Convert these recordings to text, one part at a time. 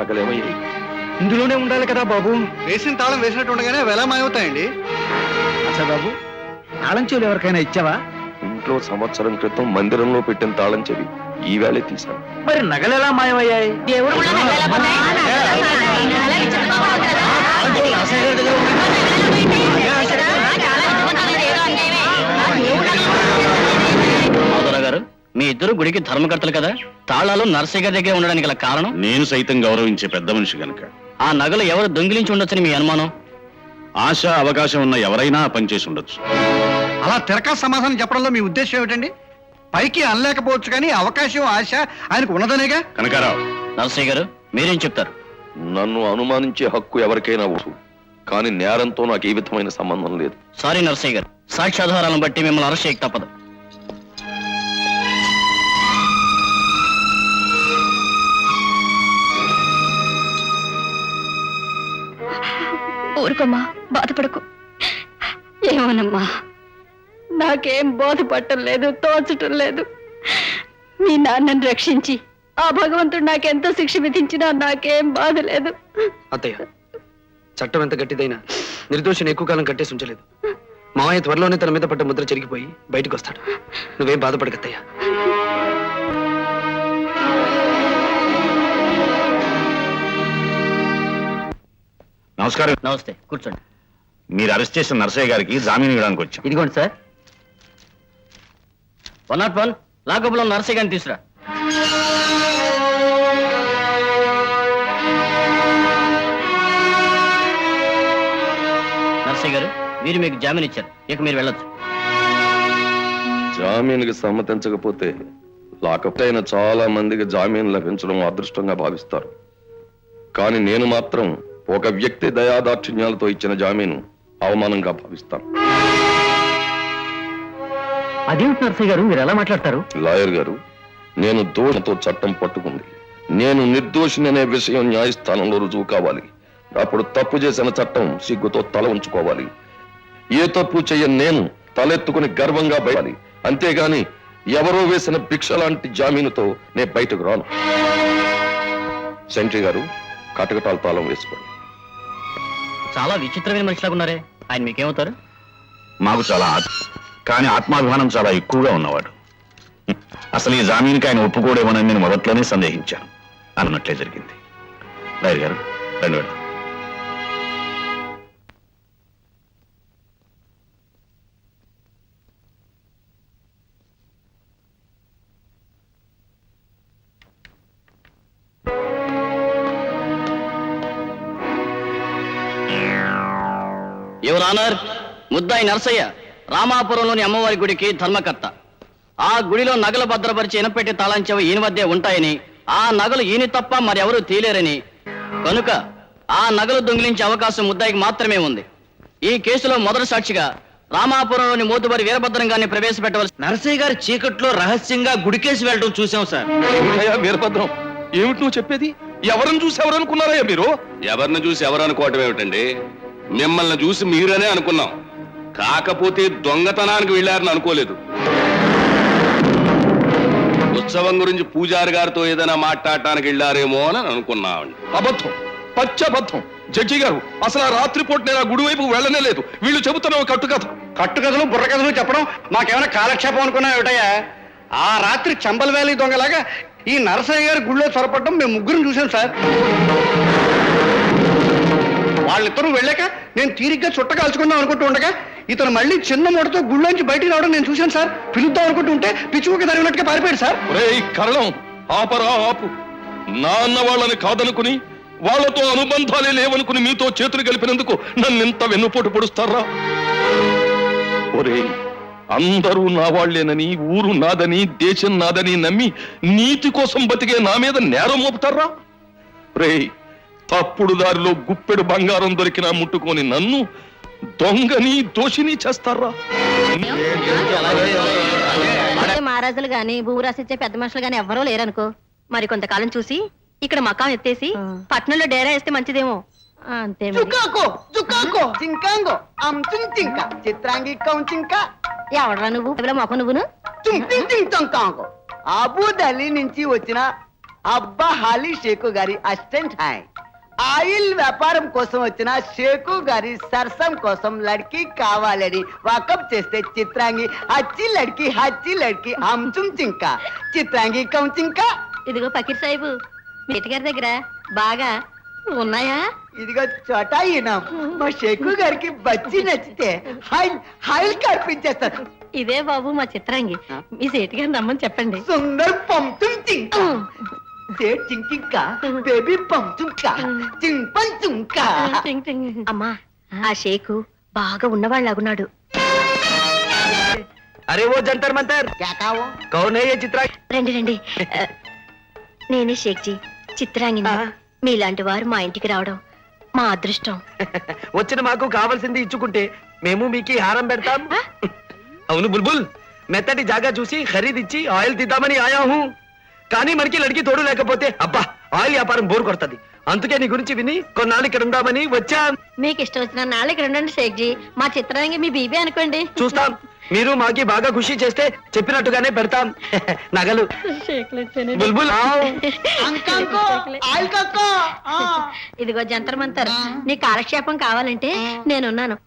నగలేమయ్యాయి? ఇందులోనే ఉండాలి కదా బాబు. వేసిన తాళం వేసినట్టు ఉండగానే అవి ఎలా మాయవుతాయండి? అచ్చా బాబు, తాళం చెవులు ఎవరికైనా ఇచ్చావా? ఇంట్లో సంవత్సరం క్రితం మందిరంలో పెట్టిన తాళం చెవి ఈవేళే తీశాను. మరి నగలు ఎలా మాయమయ్యాయి? గారు, మీ ఇద్దరు గుడికి ధర్మకర్తలు కదా, తాళాలు నర్సయ్య గారి దగ్గర ఉండడానికి గల కారణం? నేను సైతం గౌరవించే పెద్ద మనిషి గనక. ఆ నగలు ఎవరు దొంగిలించి ఉండొచ్చని మీ అనుమానం? ఆశ అవకాశం ఉన్న ఎవరైనా పనిచేసి ఉండొచ్చు. అలా తిరకా సమాధానం చెప్పడంలో మీ ఉద్దేశం ఏమిటండి? పైకి అనలేకపోవచ్చు కానీ అవకాశం ఆశ ఆయనకు ఉన్నదనేగా. కనకారావు, నర్సయ్య గారు మీరేం చెప్తారు? నన్ను అనుమానించే హక్కు ఎవరికైనా వచ్చు, కానీ నేరంతో నాకు ఏ విధమైన సంబంధం లేదు. సారీ నర్సయ్య గారు, సాక్ష్యాధారాలను బట్టి మిమ్మల్ని అరెస్ట్ చేయక తప్పదు. ఊరుకోమ్మా, బాధపడకు. ఏమోనమ్మా, నాకేం బోధపట్టం లేదు, తోచటం లేదు. మీ నాన్నని రక్షించి ఆ భగవంతుడు నాకెంతో శిక్ష విధించినా నాకేం బాధ లేదు. అత్తయ్య, చట్టం ఎంత గట్టిదైనా నిర్దోషిని ఎక్కువ కాలం కట్టేసి ఉంచలేదు. మావయ్య త్వరలోనే తన మీద పడ్డ ముద్ర చెరిగిపోయి బయటకు వస్తాడు. నువ్వేం బాధపడకత్తయ్యా. నమస్కారం. నమస్తే, కూర్చోండి. మీరు అరెస్ట్ చేసిన నర్సయ్య గారికి జామీన్ ఇవ్వడానికి వచ్చాం. ఇదిగోండి సార్. 101 లాకప్లో నర్సయ్య గారిని తీసురా. నర్సయ్య గారు, మీరు మీకు జామీన్ ఇచ్చారు, ఇక మీరు వెళ్ళొచ్చు. జామీన్కి సమ్మతించకపోతే లాకప్ అయిన చాలా మందికి జామీన్ లభించడం అదృష్టంగా భావిస్తారు, కానీ నేను మాత్రం ఒక వ్యక్తి దయాదాక్షిణ్యాలతో ఇచ్చిన జామీను అవమానంగా భావిస్తాను. అదేమిటి నర్సయ్య గారు, మీరు ఎలా మాట్లాడతారు? లాయర్ గారు, నేను దోషంతో చట్టం పట్టుకుంది. నేను నిర్దోషిని అనే విషయం న్యాయస్థానంలో రుజువు కావాలి. అప్పుడు తప్పు చేసిన చట్టం సిగ్గుతో తల ఉంచుకోవాలి. ఏ తప్పు చెయ్యని నేను తలెత్తుకుని గర్వంగా బయటాలి. అంతేగాని ఎవరో వేసిన భిక్ష లాంటి జామీనుతో నేను బయటకు రాను. సెంట్రీ గారు, కటకటాలు తాళం వేసుకోండి. చాలా విచిత్రమైన మనిషిలాగున్నారే, ఆయన మీకేమవుతారు? మాకు చాలా కానీ ఆత్మాభిమానం చాలా ఎక్కువగా ఉన్నవాడు. అసలు ఈ జామీన్కి ఆయన ఒప్పుకోడేమోనని నేను మొదట్లోనే సందేహించాను. అన్నట్లే జరిగింది. లాయర్ గారు, రండి వెళ్దాం. యువర్ ఆనర్, ముద్దాయి నర్సయ్య రామాపురంలోని అమ్మవారి గుడికి ధర్మకర్త. ఆ గుడిలో నగలు భద్రపరిచి ఇనపెట్టి తాళం చెవి ఈయన వద్దే ఉంటాయని, ఆ నగలు ఈయన తప్ప మరెవరూ తీలేరని, కనుక ఆ నగలు దొంగిలించే అవకాశం ముద్దాయికి మాత్రమే ఉంది. ఈ కేసులో మొదటి సాక్షిగా రామాపురంలోని మోతుబరి వీరభద్రం గారిని ప్రవేశపెట్టవలసి. నరసయ్య గారి చీకట్లో రహస్యంగా గుడికేసి వెళ్ళడం చూసాం సార్. వీరభద్రం, ఏమిటి నువ్వు చెప్పేది? ఎవరిని చూసి ఎవరనుకున్నారయ్యా మీరు? ఎవరిని చూసి ఎవరనుకోవటం ఏమిటండి? మిమ్మల్ని చూసి మీరనే అనుకున్నాం, కాకపోతే దొంగతనానికి వెళ్ళారని అనుకోలేదు. ఉత్సవం గురించి పూజారి గారితో ఏదైనా మాట్లాడటానికి వెళ్ళారేమో అని అనుకున్నామండి. అబద్ధం, పచ్చబద్ధం. జడ్జి గారు, అసలు ఆ రాత్రిపూట నేను ఆ గుడి వైపు వెళ్ళనే లేదు. వీళ్ళు చెబుతున్న కట్టుకథ. కట్టుకథలు బుర్రకథలు చెప్పడం మాకేమైనా కాలక్షేపం అనుకున్నా ఏమిటయ్యా? ఆ రాత్రి చంబల్ వ్యాలీ దొంగలాగా ఈ నరసయ్య గారి గుళ్ళో చొరపడడం మేము ముగ్గురు చూసాం సార్. వాళ్ళిద్దరూ వెళ్ళాక నేను తీరిగ్గా చుట్ట కాల్చుకుందాం అనుకుంటూ ఉండగా ఇతను మళ్ళీ చిన్న మూటతో గుళ్ళోంచి బయటికి రావడం నేను చూశాను సార్. పిలుద్దాం అనుకుంటూ ఉంటే పిచ్చుక తరిగినట్టుగా పారిపోయాడు సార్. కరణం, ఆపరా ఆపు. నాన్న వాళ్ళని కాదనుకుని, వాళ్లతో అనుబంధాలే లేవనుకుని మీతో చేతులు కలిపినందుకు నన్ను ఇంత వెన్నుపోటు పొడుస్తారా? ఒరే, అందరూ నా వాళ్లేనని, ఊరు నాదని, దేశం నాదని నమ్మి నీతి కోసం బతికే నా మీద నేరం మోపుతారా? రే, తప్పుడు దారిలో గుప్పెడు బంగారం దొరికినా ముట్టుకొని నన్ను దొంగని, దోషిని చేస్తారా? మహారాజులు గాని భూరాసిచ్చే పెద్ద మనుషులు గాని ఎవ్వరూ లేరనుకో, మరి కొంతకాలం చూసి ఇక్కడ మకాం ఎత్తేసి పట్నంలో డేరా వేస్తే మంచిదేమో. అంతే ఎవడరా నువ్వు? మొఖం నువ్వును అబూ ఢిల్లీ నుంచి వచ్చిన అబ్బా హాలి షేకు గారి అసిస్టెంట్ హాయ్ ఆయిల్ వ్యాపారం కోసం వచ్చిన షేకు గారి సరసం కోసం లడ్కి కావాలని వాకప్ చేస్తే చిత్రాంగి హచ్చి లడ్కి హంచుం చింక చిత్రాంగి కం చింక ఇదిగో పకీర్ సాహిబు మేటి గారి దగ్గర బాగా ఉన్నాయా? ఇదిగో చోటా ఈనాం మా షేకు గారికి బచ్చి నచ్చితే హాయిల్ కల్పించేస్తారు ఇదే బాబు మా చిత్రాంగి. మీ సేటి గారిని రమ్మని చెప్పండి. సుందర్ పంచుం చింక సేట్ చింకింక బేబీ పంచుంక చింపం చుంక అమ్మా ఆ షేకు బాగా ఉన్నవాళ్ళగున్నాడు. అరే ఓ జంతర్ మంతర్ కేకావో కౌన్ హై యే చిత్రా? రండి రండి. నేనే షేక్జీ చిత్రాంగిని. మీలాంటి వారు మా ఇంటికి రావడం మా అదృష్టం. వచ్చిన మాకు కావాల్సింది ఇచ్చుకుంటే మేము మీకు హారం పెడతాం. అవును బుల్బుల్, మెత్తటి జాగా చూసి ఖరీదిచ్చి ఆయిల్ తీద్దామని ఆయా హూ. కానీ మనకి లడికి తోడు లేకపోతే అబ్బా ఆయిల్ వ్యాపారం బోర్ కొడుతుంది. అందుకే నీ గురించి విని కొన్నాళ్ళు ఇక్కడ ఉందామని వచ్చా. మీకు ఇష్టం వచ్చిన నాళ్ళకి రండి షేక్జీ. మా చిత్రాంగి మీ బీబీ అనుకోండి. చూస్తాం. మీరు మాకి బాగా ఖుషి చేస్తే చెప్పినట్టుగానే పెడతాం నగలు. బుల్బుల్ అంకంకో ఆయిల్ కక్కో ఇదిగో జంతర్ మంతర్, నీ కాలక్షేపం కావాలంటే నేనున్నాను.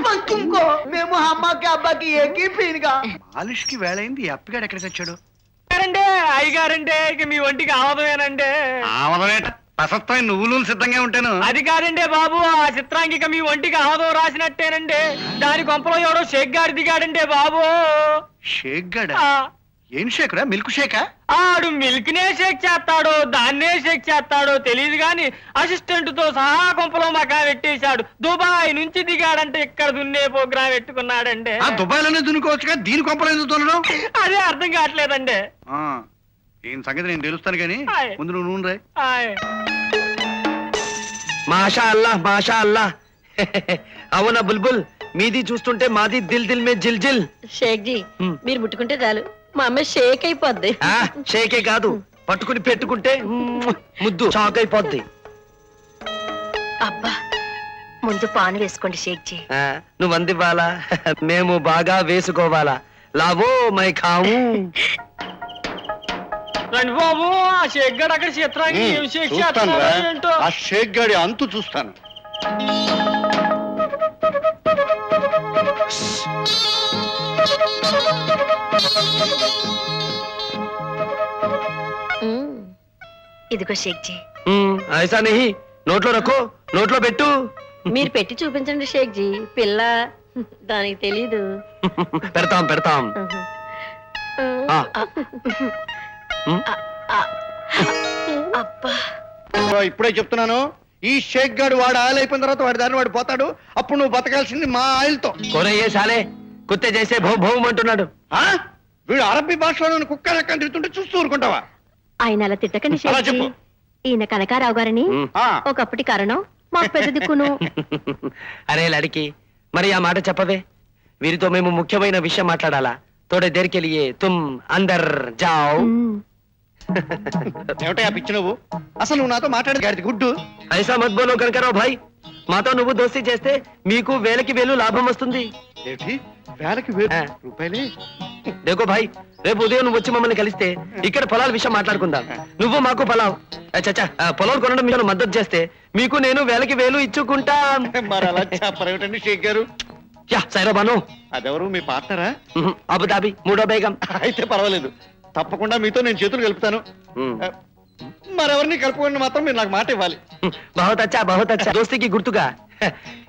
పంచుంకో మేము అమ్మకి అబ్బాకి ఏకీ పీనుగా మాలిష్కి వేళైంది ఈ అప్పిగాడు ఎక్కడికి వచ్చాడు? అయ్యగారంటే ఇక మీ ఒంటికి ఆవదమేనంటే. ఆవదమేట ప్రసత్వం నువ్వులు సిద్ధంగా ఉంటాను. అది కాదండి బాబు, ఆ చిత్రాంగిక మీ ఒంటికి ఆవదం రాసినట్టేనండి. దాని కొంపలో ఎవడో షేక్ గారి దిగాడంటే బాబు. షేక్ గడ ఆ, ఏం షేకురా? మిల్క్ షేకా? ఆడు మిల్క్ నే షేక్ చేస్తాడో దాన్నే షేక్ చేస్తాడో తెలియదు గాని అసిస్టెంట్ తో సహా కొంపలో మకా పెట్టేశాడు. దుబాయ్ నుంచి దిగాడంటే ఇక్కడ దున్నే ప్రోగ్రాం పెట్టుకున్నాడండి. ఆ దుబాయ్లోనే దున్నుకోవచ్చుగా, దీని కొంపలు ఎందుకు దున్నడం? అదే అర్థం కావట్లేదండి. ఈయన సంగతి నేను తెలుస్తాను కానీ ఆయ్. ముందు నువ్వు నూనె రాయ్. ఆయ్. మాషా అల్లా మాషా అల్లా. అవునా బుల్బుల్, మీది చూస్తుంటే మాది దిల్ దిల్ మే జిల్ జిల్. షేక్జీ మీరు ముట్టుకుంటే చాలు మా అమ్మ షేక్ అయిపోద్ది. ఆ, షేకే కాదు, పట్టుకుని పెట్టుకుంటే ముద్దు షాక్ అయిపోద్ది. అబ్బా ముందు పాన్ వేసుకోండి షేక్జీ. ఆ, నువ్వు అందివ్వాలా మేము బాగా వేసుకోవాలా? లావో మై ఖావు. రండి బాబు, ఆ షేక్ గడు అక్కడ చిత్రాంగి ఏం షేక్ చేస్తున్నాడో ఏంటో. ఆ షేక్ గాడి అంతు చూస్తాను. ఇదిగో షేక్జీ. ఐసా నహి, నోట్లో రక్కో, నోట్లో పెట్టు. మీరు పెట్టి చూపించండి షేక్జీ. పిల్ల దానికి తెలీదు. పెడతాం పెడతాం. ఆ. అబ్బా ఇప్పుడే చెప్తున్నాను, ఈ షేక్ గాడు వాడు ఆయిల్ అయిపోయిన తర్వాత వాడి దాన్ని వాడు పోతాడు. అప్పుడు నువ్వు బతకాల్సింది మా ఆయిల్ తో. కొరయ్యే సాలే, కుత్తే చేసే భౌ భౌం అంటున్నాడు. ఆ? వీడు అరబ్బీ భాషలో నన్ను కుక్క లెక్క తిరుగుతుంటే చూస్తూ ఊరుకుంటావా? ఆయన అలా తిట్టకండి అలా షేక్జీ. చెప్పు. ఈయన కనకారావు గారని ఆ. ఒకప్పటి కారణం మాకు పెద్ద దిక్కును. అరే లడికి, మరి ఆ మాట చెప్పవే. వీరితో మేము ముఖ్యమైన విషయం మాట్లాడాలా. తోడే దేర్ లియే తుమ్ అందర్ జాओ. ఏమిటా పిచ్చి నువ్వు? అసలు నువ్వు నాతో మాట్లాడే గాడిది గుడ్డు. ఐసా మత్ బోలో కనకరావు భాయ్. మాతో నువ్వు దోస్తీ చేస్తే మీకు వేలకి వేలు లాభం వస్తుంది. ఏంటి వేలకి వేలు ఆ. రూపాయలే? దేకో భాయ్, రేపు ఉదయం నువ్వు వచ్చి మమ్మల్ని కలిస్తే ఇక్కడ పొలాల విషయం మాట్లాడుకుందాం. నువ్వు మాకు పొలం చచ్చా పొలం కొనడం మీరు మద్దతు చేస్తే మీకు నేను వేలకి వేలు ఇచ్చుకుంటా. మరి అలా చెప్పరేమిటండి షేక్ గారు? యా సైరా బాను. అదెవరు మీ పార్ట్నరా? అబుదాబి మూడో బేగం. అయితే పర్వాలేదు, తప్పకుండా మీతో నేను చేతులు కలుపుతాను. మరెవరిని కలుపుకొని మాత్రం మీరు నాకు మాట ఇవ్వాలి. బహుత్ అచ్చా బహుత్ అచ్చా. దోస్తీకి గుర్తుగా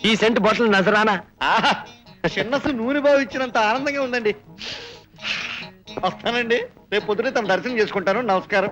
ఈ సెంట్ బాటిల్ నజరానా. ఆహా, చిన్నసు నూనె బావు ఇచ్చినంత ఆనందంగా ఉందండి. వస్తానండి, రేపు పొద్దునే తన దర్శనం చేసుకుంటాను. నమస్కారం.